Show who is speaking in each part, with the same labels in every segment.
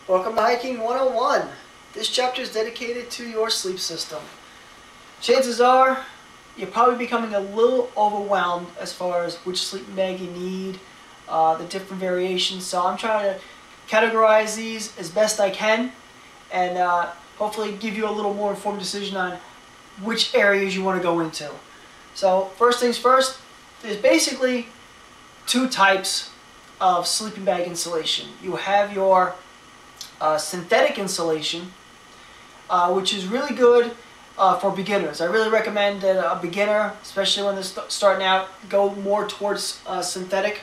Speaker 1: Welcome to Hiking 101. This chapter is dedicated to your sleep system. Chances are you're probably becoming a little overwhelmed as far as which sleeping bag you need, the different variations. So I'm trying to categorize these as best I can and hopefully give you a little more informed decision on which areas you want to go into. So first things first, there's basically two types of sleeping bag insulation. You have your synthetic insulation, which is really good for beginners. I really recommend that a beginner, especially when they're starting out, go more towards synthetic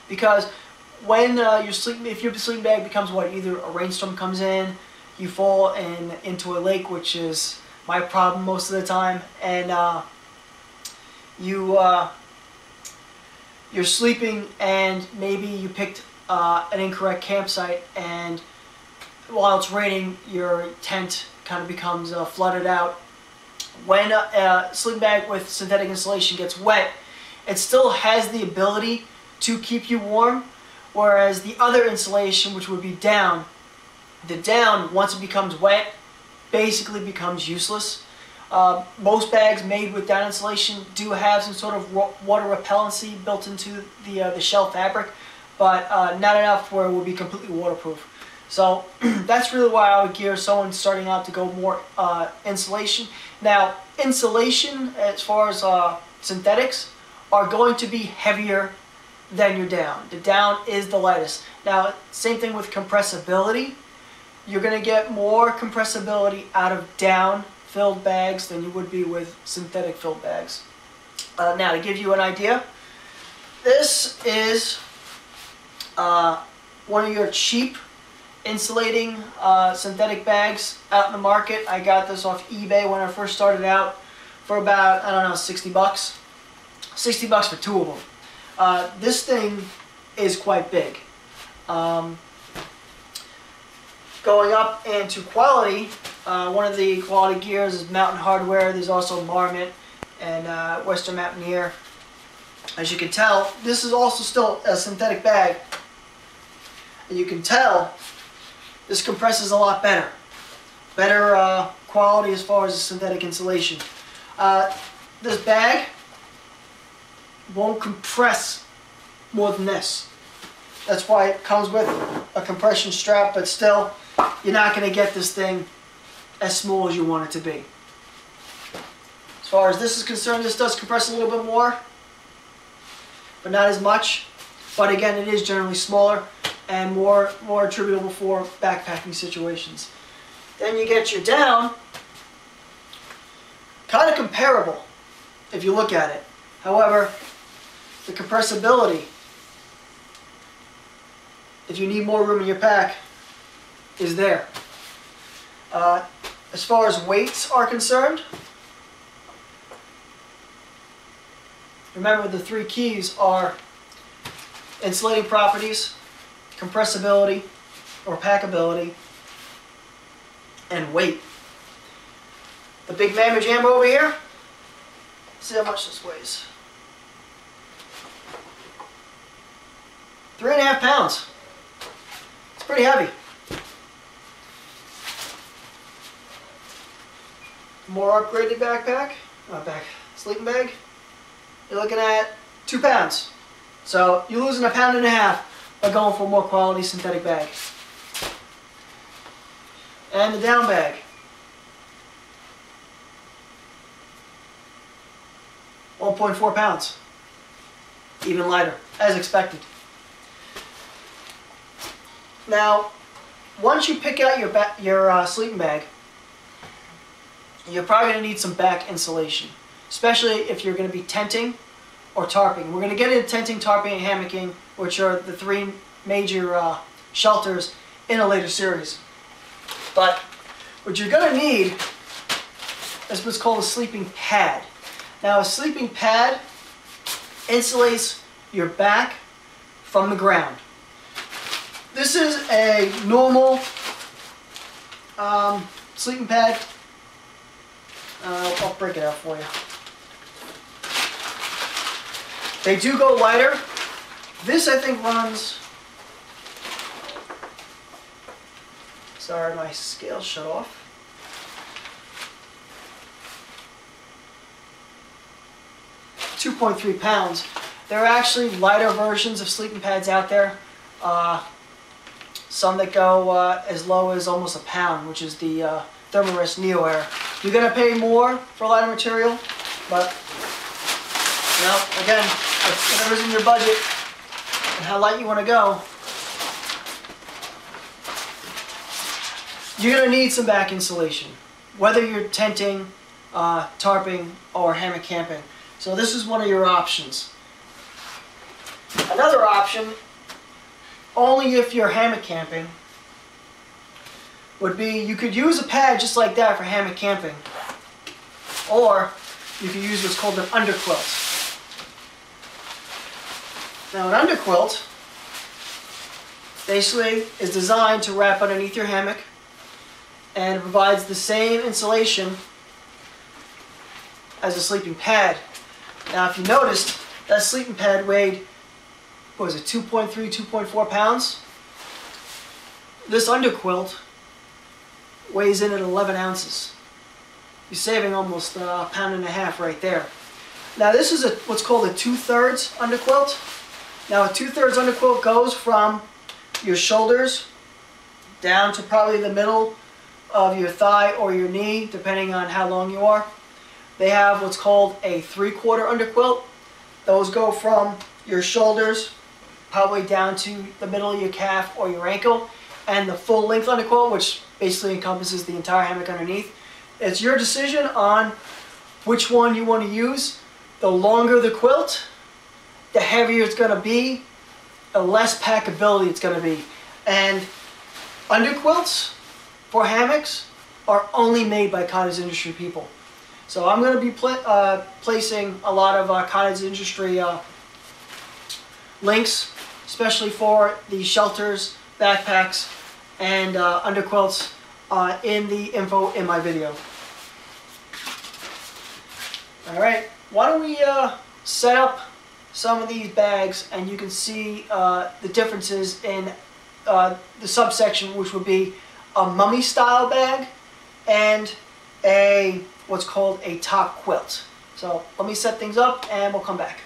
Speaker 1: because when if your sleeping bag becomes either a rainstorm comes in, you fall into a lake, which is my problem most of the time, and you're sleeping and maybe you picked an incorrect campsite, and while it's raining your tent kind of becomes flooded out. When a sleeping bag with synthetic insulation gets wet, it still has the ability to keep you warm, whereas the other insulation, which would be down, the down, once it becomes wet, basically becomes useless. Most bags made with down insulation do have some sort of water repellency built into the shell fabric, but not enough where it will be completely waterproof. So that's really why I would gear someone starting out to go more insulation. Now, insulation, as far as synthetics, are going to be heavier than your down. The down is the lightest. Now, same thing with compressibility. You're going to get more compressibility out of down-filled bags than you would be with synthetic-filled bags. Now, to give you an idea, this is one of your cheap insulating synthetic bags out in the market. I got this off eBay when I first started out for about, I don't know, 60 bucks. 60 bucks for two of them. This thing is quite big. Going up into quality, one of the quality gears is Mountain Hardwear. There's also Marmot and Western Mountaineer. As you can tell, this is also still a synthetic bag. And you can tell this compresses a lot better. Better quality as far as the synthetic insulation. This bag won't compress more than this. That's why it comes with a compression strap, but still, you're not going to get this thing as small as you want it to be. As far as this is concerned, this does compress a little bit more, but not as much. But again, it is generally smaller and more attributable for backpacking situations. Then you get your down, kind of comparable if you look at it. However, the compressibility, if you need more room in your pack, is there. As far as weights are concerned, remember the three keys are insulating properties, compressibility or packability, and weight. The big mamma jamma over here, let's see how much this weighs. 3.5 pounds. It's pretty heavy. More upgraded backpack, sleeping bag, you're looking at 2 pounds. So you're losing 1.5 pounds by going for a more quality synthetic bag. And the down bag. $1.4 pounds. Even lighter, as expected. Now, once you pick out your sleeping bag, you're probably going to need some back insulation, especially if you're going to be tenting or tarping. We're going to get into tenting, tarping, and hammocking, which are the three major shelters in a later series. But what you're going to need is what's called a sleeping pad. Now, a sleeping pad insulates your back from the ground. This is a normal sleeping pad. I'll break it out for you. They do go lighter. This, I think, runs Sorry, my scale shut off. .3 pounds. There are actually lighter versions of sleeping pads out there. Some that go as low as almost a pound, which is the Thermarest Neo Air. You're going to pay more for lighter material, but you know, again, it's whatever's in your budget and how light you want to go. You're going to need some back insulation, whether you're tenting, tarping, or hammock camping. So this is one of your options. Another option, only if you're hammock camping, would be you could use a pad just like that for hammock camping, or you could use what's called an underquilt. Now an underquilt basically is designed to wrap underneath your hammock, and it provides the same insulation as a sleeping pad. Now if you noticed, that sleeping pad weighed, what was it, 2.3, 2.4 pounds? This underquilt weighs in at 11 ounces. You're saving almost a pound and a half right there. Now this is what's called a 2/3 underquilt. Now a 2/3 underquilt goes from your shoulders down to probably the middle of your thigh or your knee, depending on how long you are. They have what's called a 3/4 underquilt. Those go from your shoulders probably down to the middle of your calf or your ankle, and the full length underquilt, which basically encompasses the entire hammock underneath. It's your decision on which one you want to use. The longer the quilt, the heavier it's going to be, the less packability it's going to be. And underquilts for hammocks are only made by Cottage Industry people. So I'm going to be placing a lot of Cottage Industry links, especially for the shelters, backpacks, and underquilts in the info in my video. Alright, why don't we set up some of these bags, and you can see the differences in the subsection, which would be a mummy style bag and what's called a top quilt. So let me set things up and we'll come back.